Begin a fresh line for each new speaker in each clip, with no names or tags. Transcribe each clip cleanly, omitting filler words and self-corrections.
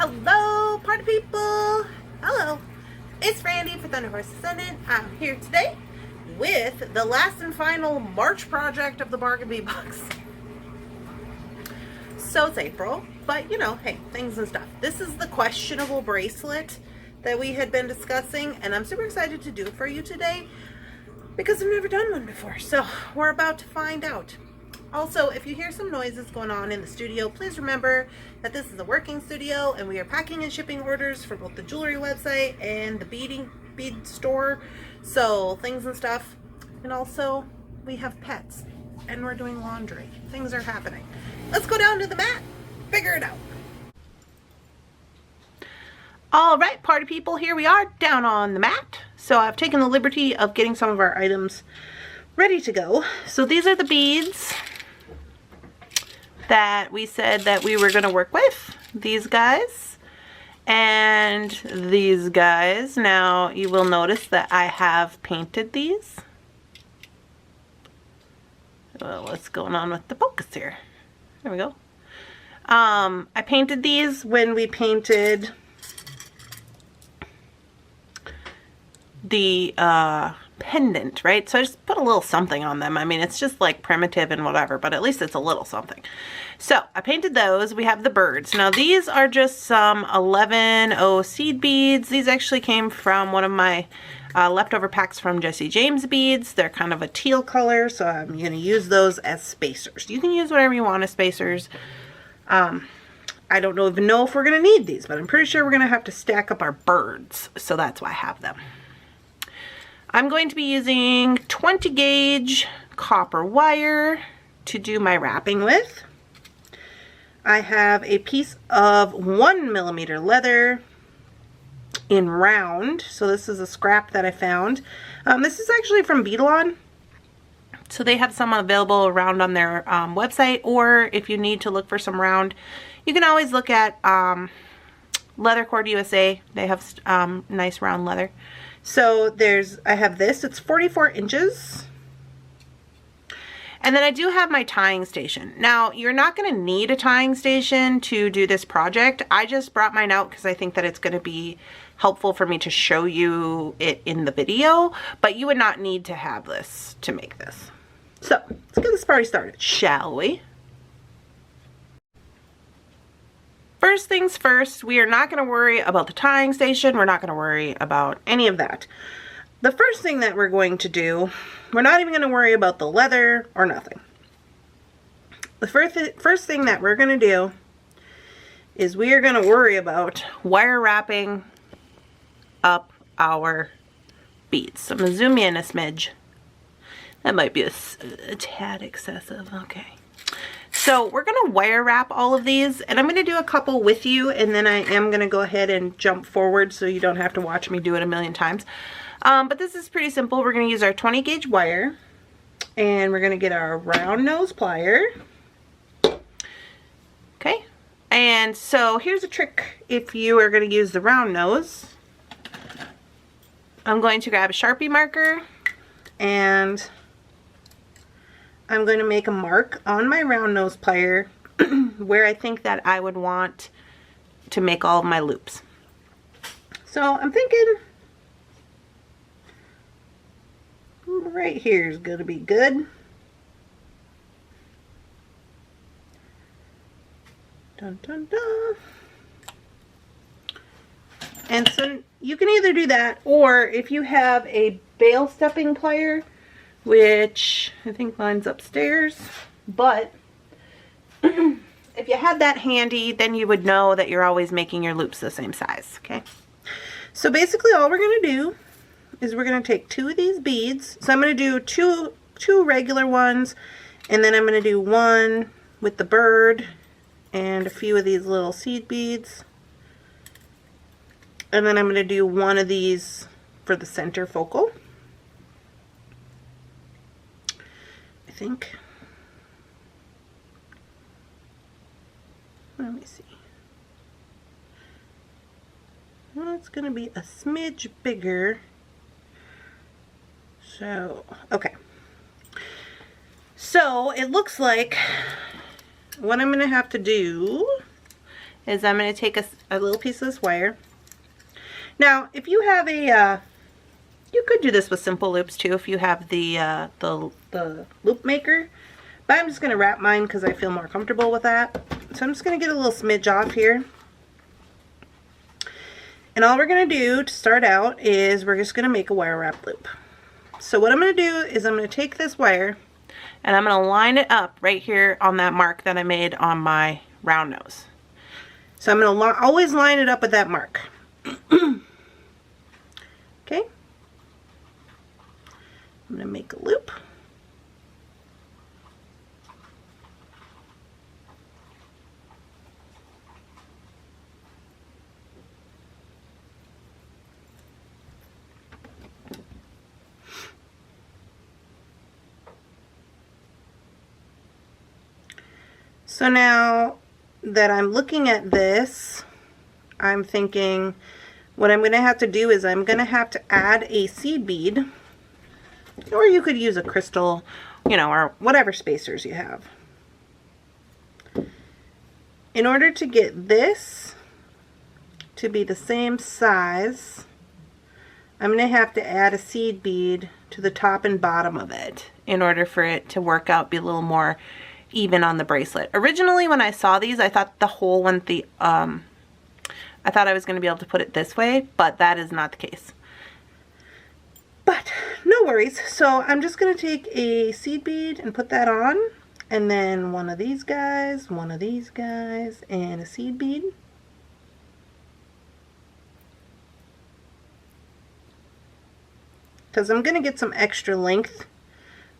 Hello, party people! Hello, it's Randy for Thunderhorse Descendant. I'm here today with the last and final March project of the Bargain Bee Box. So it's April, but you know, hey, things and stuff. This is the questionable bracelet that we had been discussing, and I'm super excited to do it for you today because I've never done one before. So we're about to find out. Also, if you hear some noises going on in the studio, please remember that this is a working studio and we are packing and shipping orders for both the jewelry website and the Bead Store. So things and stuff. And also, we have pets and we're doing laundry. Things are happening. Let's go down to the mat, figure it out. All right, party people, here we are down on the mat. So I've taken the liberty of getting some of our items ready to go. So these are the beads that we said that we were going to work with. These guys and these guys. Now you will notice that I have painted these. Well, what's going on with the focus here? There we go. I painted these when we painted the pendant, right? So I just put a little something on them. I mean, it's just like primitive and whatever, but at least it's a little something. So I painted those. We have the birds. Now these are just some 11-0 seed beads. These actually came from one of my leftover packs from Jesse James beads. They're kind of a teal color, so I'm going to use those as spacers. You can use whatever you want as spacers. I don't even know if we're going to need these, but I'm pretty sure we're going to have to stack up our birds, so that's why I have them. I'm going to be using 20 gauge copper wire to do my wrapping with. I have a piece of 1mm leather in round. So this is a scrap that I found. This is actually from Beading. So they have some available round on their website, or if you need to look for some round, you can always look at Leather Cord USA. They have nice round leather. So I have this, it's 44 inches. And then I do have my tying station. Now, you're not going to need a tying station to do this project. I just brought mine out because I think that it's going to be helpful for me to show you it in the video, but you would not need to have this to make this. So, let's get this party started, shall we? First things first, we are not going to worry about the tying station. We're not going to worry about any of that. The first thing that we're going to do, we're not even going to worry about the leather or nothing. The first thing that we're going to do is we are going to worry about wire wrapping up our beads. So I'm going to zoom in a smidge. That might be a tad excessive. Okay. So we're going to wire wrap all of these, and I'm going to do a couple with you, and then I am going to go ahead and jump forward so you don't have to watch me do it a million times. But this is pretty simple. We're going to use our 20 gauge wire, and we're going to get our round nose plier. Okay, and so here's a trick if you are going to use the round nose. I'm going to grab a Sharpie marker, and I'm going to make a mark on my round nose plier where I think that I would want to make all of my loops. So I'm thinking right here is going to be good. Dun, dun, dun. And so you can either do that, or if you have a bail stepping plier, which I think mine's upstairs, but if you had that handy, then you would know that you're always making your loops the same size, okay? So basically all we're going to do is we're going to take 2 of these beads. So I'm going to do two regular ones, and then I'm going to do one with the bird and a few of these little seed beads. And then I'm going to do one of these for the center focal. I think. Let me see. Well, it's going to be a smidge bigger. So, okay. So, it looks like what I'm going to have to do is I'm going to take a little piece of this wire. Now, if you have a, you could do this with simple loops too if you have the loop maker. But I'm just going to wrap mine because I feel more comfortable with that. So I'm just going to get a little smidge off here. And all we're going to do to start out is we're just going to make a wire wrap loop. So what I'm going to do is I'm going to take this wire and I'm going to line it up right here on that mark that I made on my round nose. So I'm going to always line it up with that mark. Okay. I'm going to make a loop. So now that I'm looking at this, I'm thinking what I'm going to have to do is I'm going to have to add a seed bead, or you could use a crystal, you know, or whatever spacers you have. In order to get this to be the same size, I'm going to have to add a seed bead to the top and bottom of it in order for it to work out, be a little more even on the bracelet. Originally when I saw these, I thought the hole went the, I thought I was going to be able to put it this way, but that is not the case. But no worries. So I'm just going to take a seed bead and put that on, and then one of these guys, and a seed bead. Because I'm going to get some extra length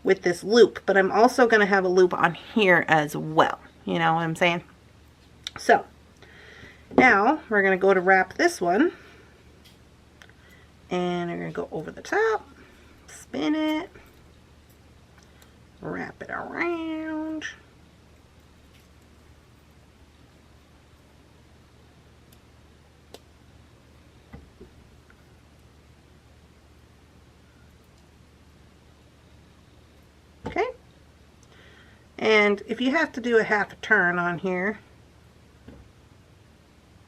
with this loop, but I'm also going to have a loop on here as well. You know what I'm saying? So now we're going to go to wrap this one, and we're going to go over the top, spin it, wrap it around. Okay, and if you have to do a half a turn on here,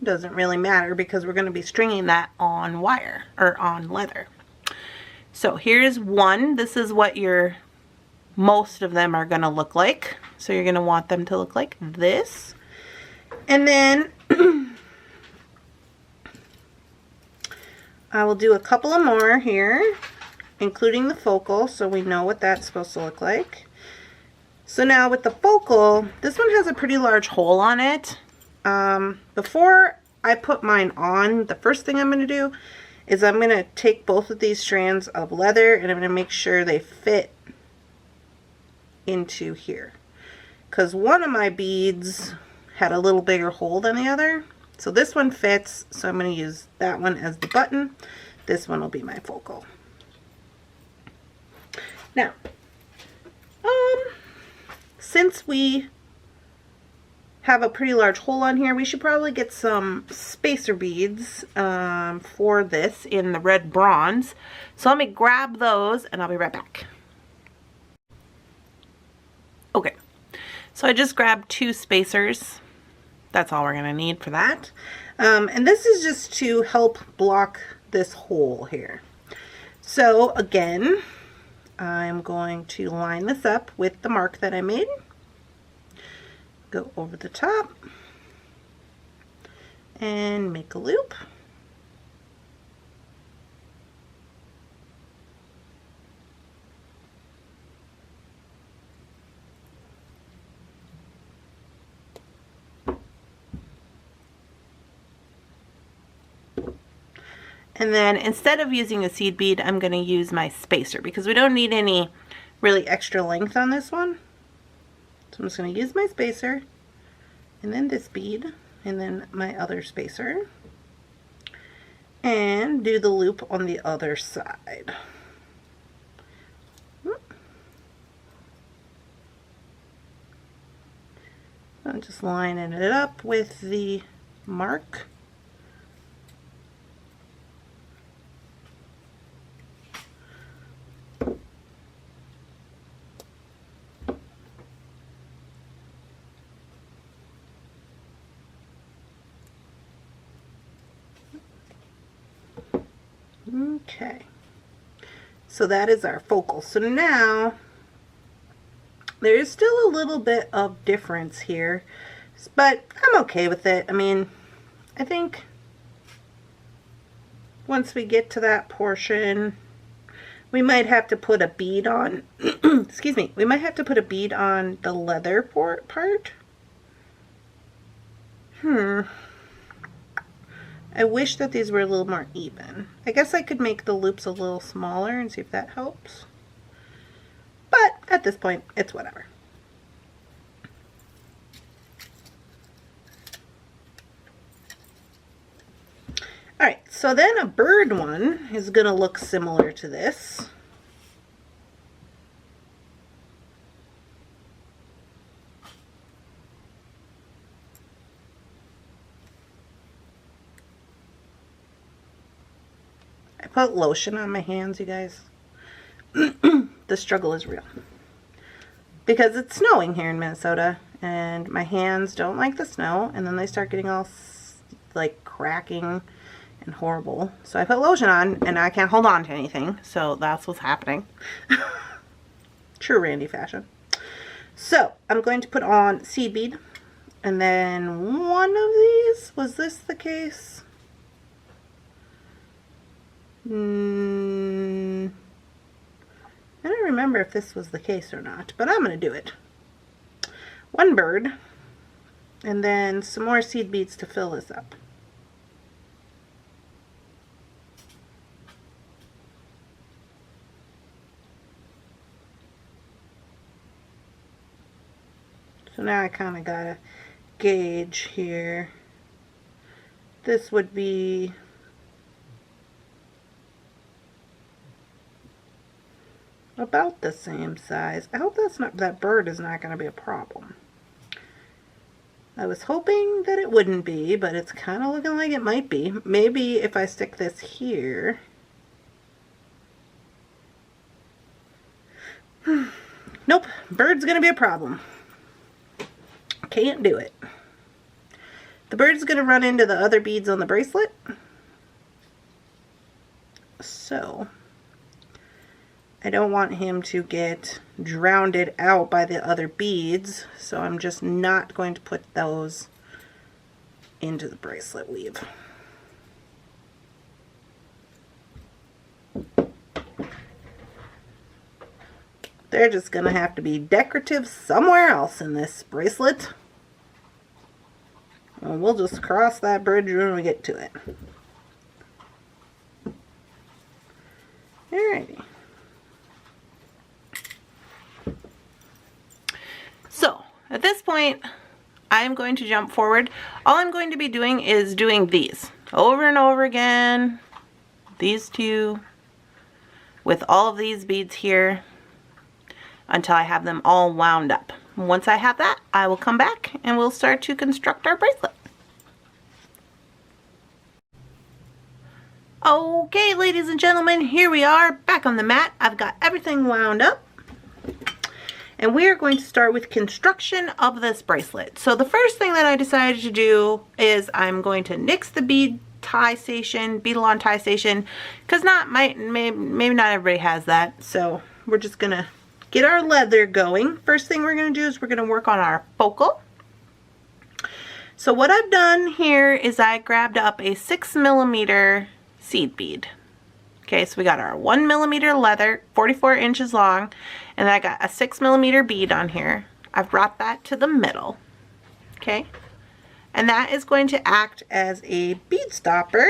it doesn't really matter because we're going to be stringing that on wire or on leather. So here's one. This is what most of them are going to look like. So you're going to want them to look like this. And then I will do a couple of more here, including the focal, so we know what that's supposed to look like. So now with the focal, this one has a pretty large hole on it. Before I put mine on, the first thing I'm going to do is I'm going to take both of these strands of leather and I'm going to make sure they fit into here. Because one of my beads had a little bigger hole than the other. So this one fits, so I'm going to use that one as the button. This one will be my focal. Now, since we have a pretty large hole on here, we should probably get some spacer beads for this in the red bronze. So let me grab those and I'll be right back. Okay, so I just grabbed 2 spacers. That's all we're going to need for that. And this is just to help block this hole here. So again, I'm going to line this up with the mark that I made. Go over the top and make a loop. And then instead of using a seed bead, I'm going to use my spacer because we don't need any really extra length on this one. So I'm just going to use my spacer and then this bead and then my other spacer and do the loop on the other side. I'm just lining it up with the mark. Okay. So that is our focal. So now there is still a little bit of difference here, but I'm okay with it. I mean, I think once we get to that portion, we might have to put a bead on, excuse me, we might have to put a bead on the leather part. I wish that these were a little more even. I guess I could make the loops a little smaller and see if that helps. But at this point, it's whatever. Alright, so then a bird one is going to look similar to this. I put lotion on my hands, you guys. The struggle is real. Because it's snowing here in Minnesota, and my hands don't like the snow, and then they start getting all like cracking and horrible. So I put lotion on, and I can't hold on to anything, so that's what's happening. True Randy fashion. So I'm going to put on seed bead, and then one of these, was this the case? I don't remember if this was the case or not, but I'm going to do it. One bird, and then some more seed beads to fill this up. So now I kind of got to gauge here. This would be about the same size. I hope that bird is not going to be a problem. I was hoping that it wouldn't be, but it's kind of looking like it might be. Maybe if I stick this here. Nope, bird's going to be a problem. Can't do it. The bird's going to run into the other beads on the bracelet. So I don't want him to get drowned out by the other beads, so I'm just not going to put those into the bracelet weave. They're just going to have to be decorative somewhere else in this bracelet. Well, we'll just cross that bridge when we get to it. Alrighty. So, at this point, I'm going to jump forward. All I'm going to be doing is doing these over and over again. These two with all of these beads here until I have them all wound up. Once I have that, I will come back and we'll start to construct our bracelet. Okay, ladies and gentlemen, here we are back on the mat. I've got everything wound up. And we are going to start with construction of this bracelet. So the first thing that I decided to do is I'm going to nix the bead tie station, bead-along tie station, because maybe not everybody has that. So we're just gonna get our leather going. First thing we're gonna do is we're gonna work on our focal. So what I've done here is I grabbed up a 6mm seed bead. Okay, so we got our 1mm leather, 44 inches long, and I got a 6mm bead on here. I've brought that to the middle, okay? And that is going to act as a bead stopper.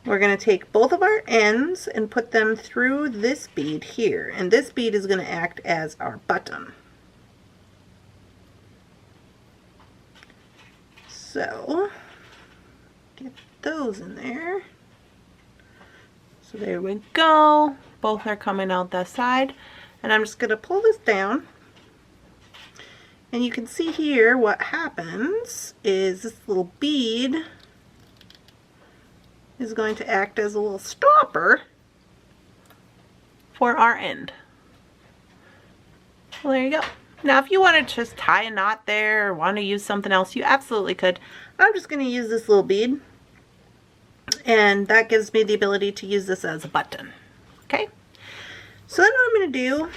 We're going to take both of our ends and put them through this bead here, and this bead is going to act as our button. So, get those in there. So there we go. Both are coming out that side. And I'm just going to pull this down. And you can see here what happens is this little bead is going to act as a little stopper for our end. Well, there you go. Now, if you want to just tie a knot there or want to use something else, you absolutely could. I'm just going to use this little bead. And that gives me the ability to use this as a button. Okay, so then what I'm going to do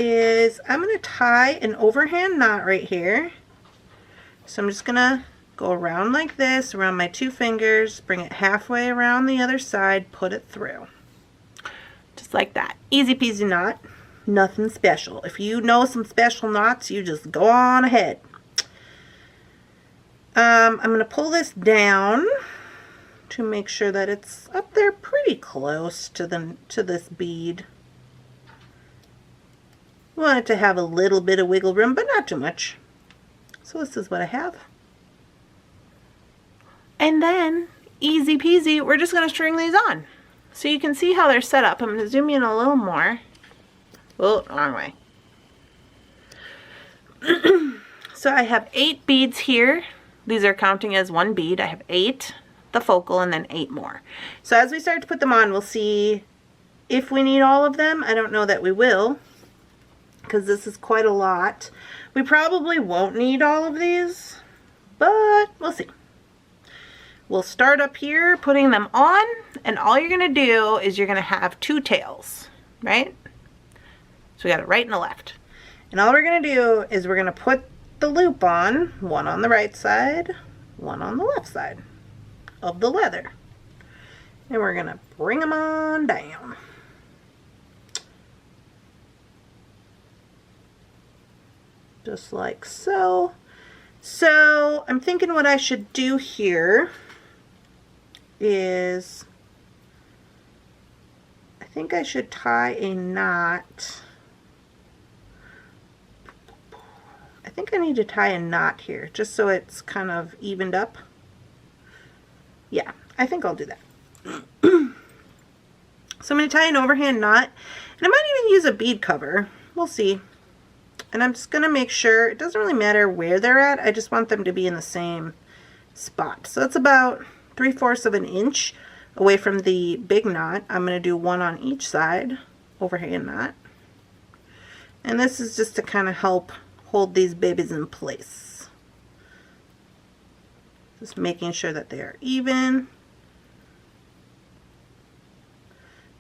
is I'm going to tie an overhand knot right here. So I'm just going to go around like this, around my 2 fingers, bring it halfway around the other side, put it through. Just like that. Easy peasy knot. Nothing special. If you know some special knots, you just go on ahead. I'm going to pull this down to make sure that it's up there pretty close to this bead. We want it to have a little bit of wiggle room, but not too much. So this is what I have. And then, easy peasy, we're just going to string these on. So you can see how they're set up. I'm going to zoom in a little more. Oh, wrong way. So I have 8 beads here. These are counting as 1 bead. I have 8, the focal, and then 8 more. So as we start to put them on, we'll see if we need all of them. I don't know that we will, because this is quite a lot. We probably won't need all of these, but we'll see. We'll start up here putting them on, and all you're going to do is you're going to have 2 tails, right? So we got a right and a left. And all we're going to do is we're going to put the loop on, one on the right side, one on the left side of the leather. And we're going to bring them on down. Just like so. So I'm thinking what I should do here is, I think I should tie a knot. I think I need to tie a knot here just so it's kind of evened up. Yeah, I think I'll do that. So I'm going to tie an overhand knot, and I might even use a bead cover. We'll see. And I'm just going to make sure, it doesn't really matter where they're at, I just want them to be in the same spot. So it's about 3/4 of an inch away from the big knot. I'm going to do one on each side, overhand knot. And this is just to kind of help hold these babies in place. Just making sure that they are even.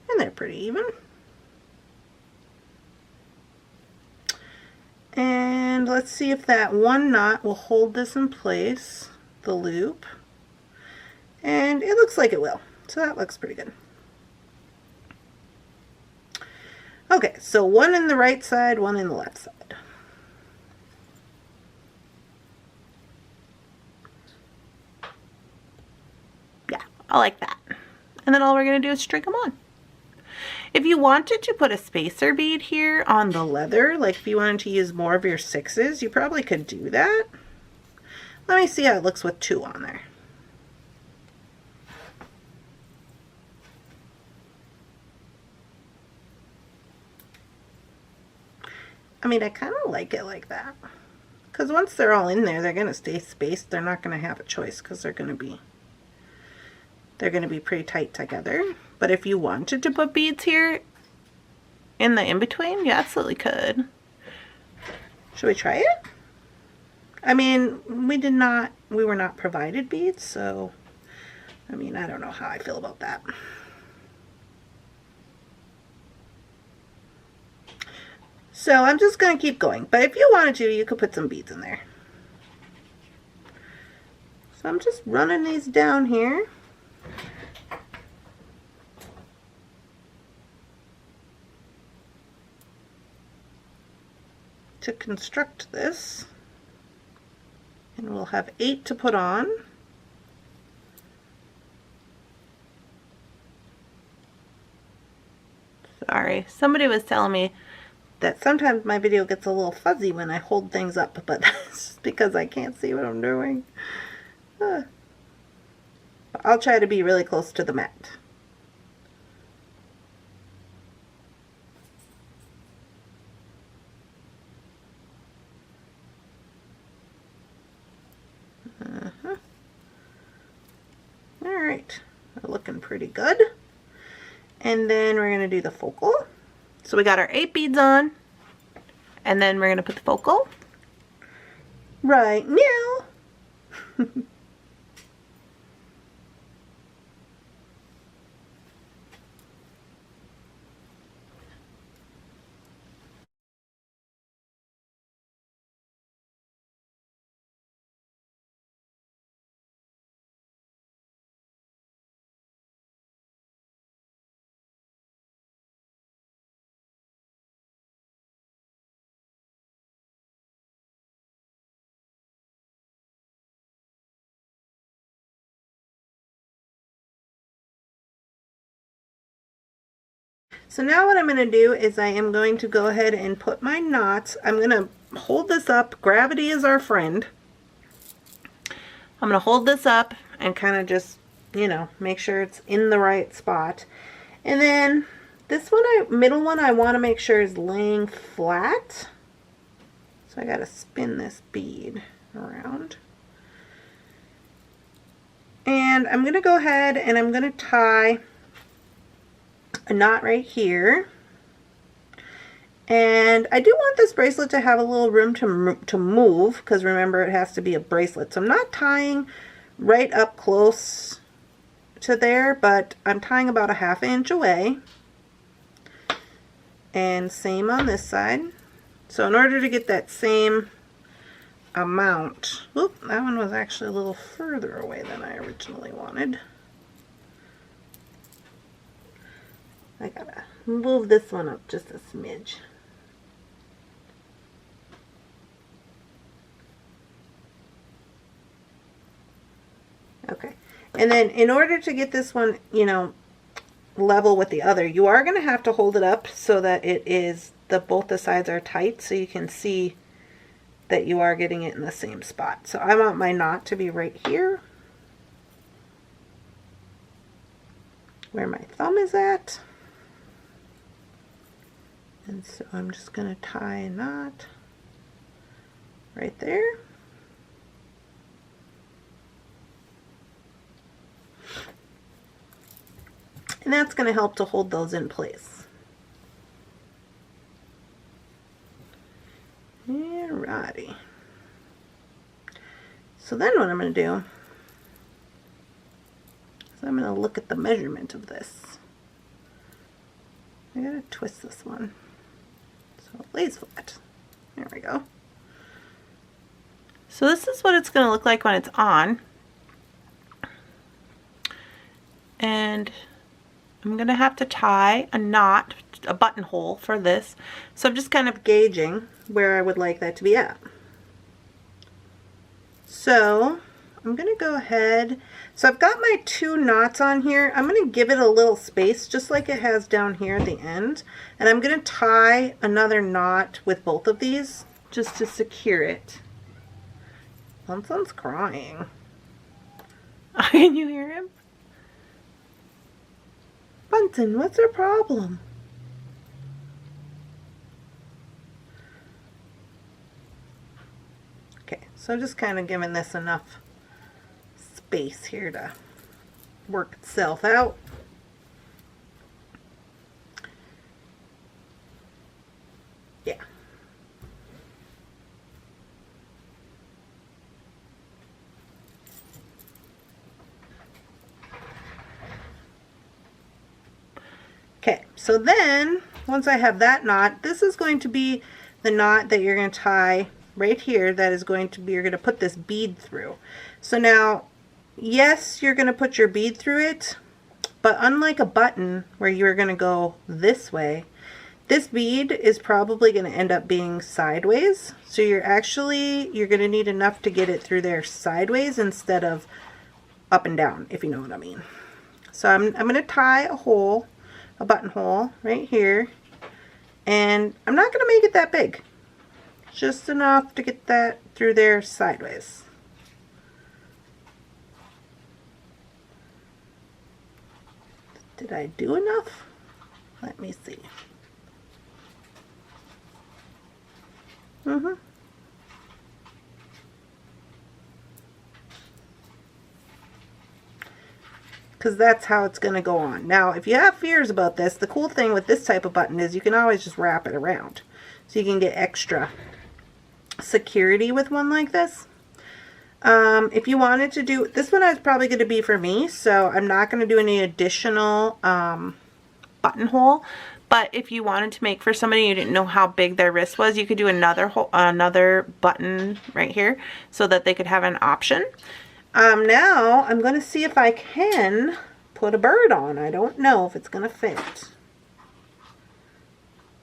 And they're pretty even. And let's see if that one knot will hold this in place, the loop. And it looks like it will. So that looks pretty good. Okay, so one in the right side, one in the left side. Yeah, I like that. And then all we're going to do is string them on. If you wanted to put a spacer bead here on the leather, like if you wanted to use more of your 6s, you probably could do that. Let me see how it looks with 2 on there. I mean, I kind of like it like that. Because once they're all in there, they're going to stay spaced. They're not going to have a choice because they're going to be pretty tight together. But if you wanted to put beads here in the in-between, you absolutely could. Should we try it? I mean, we were not provided beads, so, I mean, I don't know how I feel about that. So I'm just going to keep going. But if you wanted to, you could put some beads in there. So I'm just running these down here. To construct this, and we'll have 8 to put on. Sorry, somebody was telling me that sometimes my video gets a little fuzzy when I hold things up, but that's just because I can't see what I'm doing. I'll try to be really close to the mat. Alright, we're looking pretty good. And then we're going to do the focal. So we got our 8 beads on, and then we're going to put the focal right now. So now what I'm going to do is I am going to go ahead and put my knots. I'm going to hold this up. Gravity is our friend. I'm going to hold this up and kind of just, you know, make sure it's in the right spot. And then this one, middle one, I want to make sure is laying flat. So I got to spin this bead around. And I'm going to go ahead and I'm going to tie a knot right here. And I do want this bracelet to have a little room to move, because remember, it has to be a bracelet. So I'm not tying right up close to there, but I'm tying about a 1/2 inch away. And same on this side. So in order to get that same amount, whoop, that one was actually a little further away than I originally wanted. I gotta move this one up just a smidge. Okay, and then in order to get this one, you know, level with the other, you are going to have to hold it up so that it is, both the sides are tight, so you can see that you are getting it in the same spot. So I want my knot to be right here, where my thumb is at. And so I'm just going to tie a knot right there. And that's going to help to hold those in place. Alrighty. So then what I'm going to do is I'm going to look at the measurement of this. I got to twist this one so it lays flat. There we go. So this is what it's going to look like when it's on. And I'm going to have to tie a knot, a buttonhole for this. So I'm just kind of gauging where I would like that to be at. So I'm going to go ahead. So I've got my 2 knots on here. I'm going to give it a little space just like it has down here at the end. And I'm going to tie another knot with both of these just to secure it. Bunsen's crying. Can you hear him? Bunsen, what's our problem? Okay, so just kind of giving this enough space here to work itself out. Yeah. Okay, so then once I have that knot, this is going to be the knot that you're going to tie right here. That is going to be, you're going to put this bead through. So now, yes, you're going to put your bead through it, but unlike a button where you're going to go this way, this bead is probably going to end up being sideways. So you're going to need enough to get it through there sideways instead of up and down, if you know what I mean. So I'm going to tie a buttonhole right here, and I'm not going to make it that big, just enough to get that through there sideways. Did I do enough? Let me see. Because that's how it's going to go on. Now, if you have fears about this, the cool thing with this type of button is you can always just wrap it around. So you can get extra security with one like this. If you wanted to do, this one is probably going to be for me, so I'm not going to do any additional buttonhole. But if you wanted to make for somebody you didn't know how big their wrist was, you could do another button right here so that they could have an option. Now I'm going to see if I can put a bird on. I don't know if it's going to fit.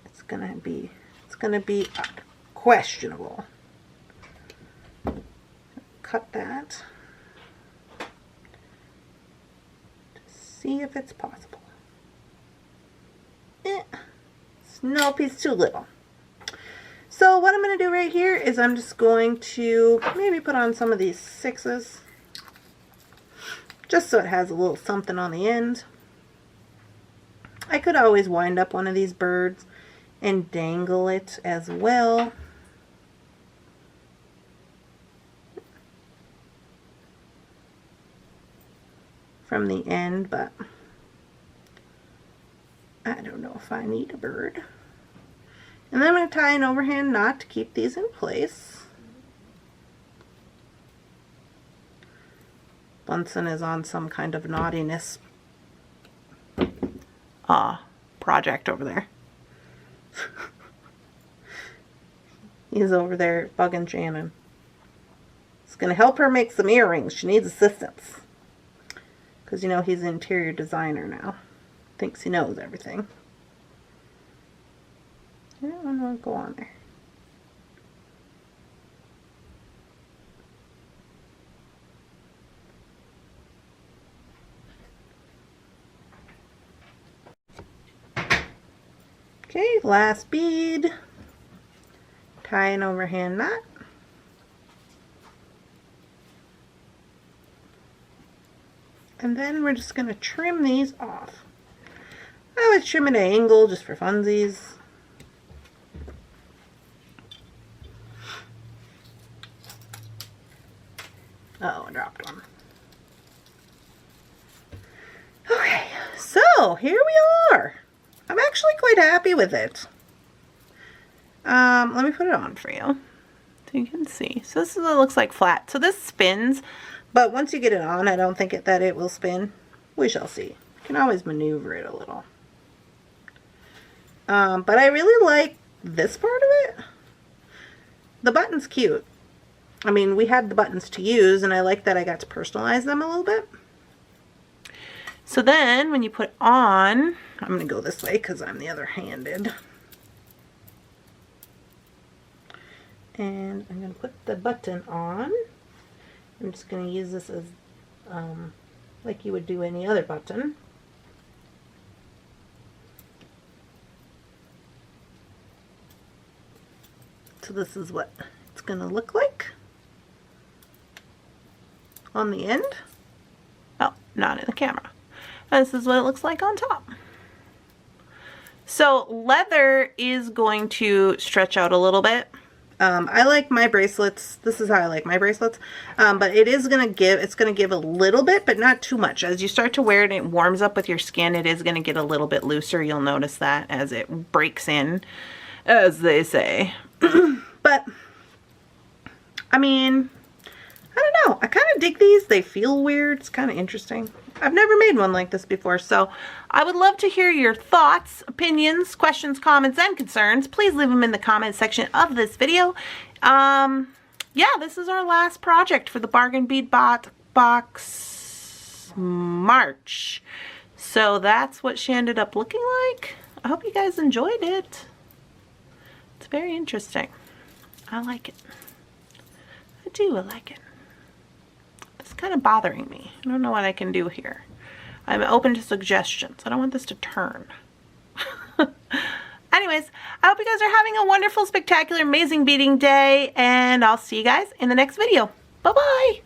It's going to be questionable. Cut that to see if it's possible. Nope, he's too little. So what I'm going to do right here is I'm just going to maybe put on some of these 6s. Just so it has a little something on the end. I could always wind up one of these birds and dangle it as well. From the end, but I don't know if I need a bird. And then I'm going to tie an overhand knot to keep these in place. Bunsen is on some kind of naughtiness project over there. He's over there bugging Shannon. It's going to help her make some earrings. She needs assistance. Because, you know, he's an interior designer now. Thinks he knows everything. Yeah, I'm going to go on there. Okay, last bead. Tie an overhand knot. And then we're just going to trim these off. I always trim at an angle just for funsies. Oh, I dropped one. Okay, so here we are. I'm actually quite happy with it. Let me put it on for you so you can see. So this is what it looks like flat. So this spins, but once you get it on, I don't think that it will spin. We shall see. You can always maneuver it a little. But I really like this part of it. The button's cute. I mean, we had the buttons to use, and I like that I got to personalize them a little bit. So then, when you put on, I'm going to go this way because I'm the other-handed. And I'm going to put the button on. I'm just going to use this as, like you would do any other button. So this is what it's going to look like on the end. Oh, not in the camera. And this is what it looks like on top. So leather is going to stretch out a little bit. I like my bracelets. This is how I like my bracelets. But it is going to give a little bit, but not too much. As you start to wear it and it warms up with your skin, it is going to get a little bit looser. You'll notice that as it breaks in, as they say. But, I mean, I don't know. I kind of dig these. They feel weird. It's kind of interesting. I've never made one like this before, so I would love to hear your thoughts, opinions, questions, comments, and concerns. Please leave them in the comment section of this video. Yeah, this is our last project for the Bargain Bead Box March. So that's what she ended up looking like. I hope you guys enjoyed it. It's very interesting. I like it. I do, I like it. It's kind of bothering me. I don't know what I can do here. I'm open to suggestions. I don't want this to turn. Anyways, I hope you guys are having a wonderful, spectacular, amazing beading day, and I'll see you guys in the next video. Bye-bye!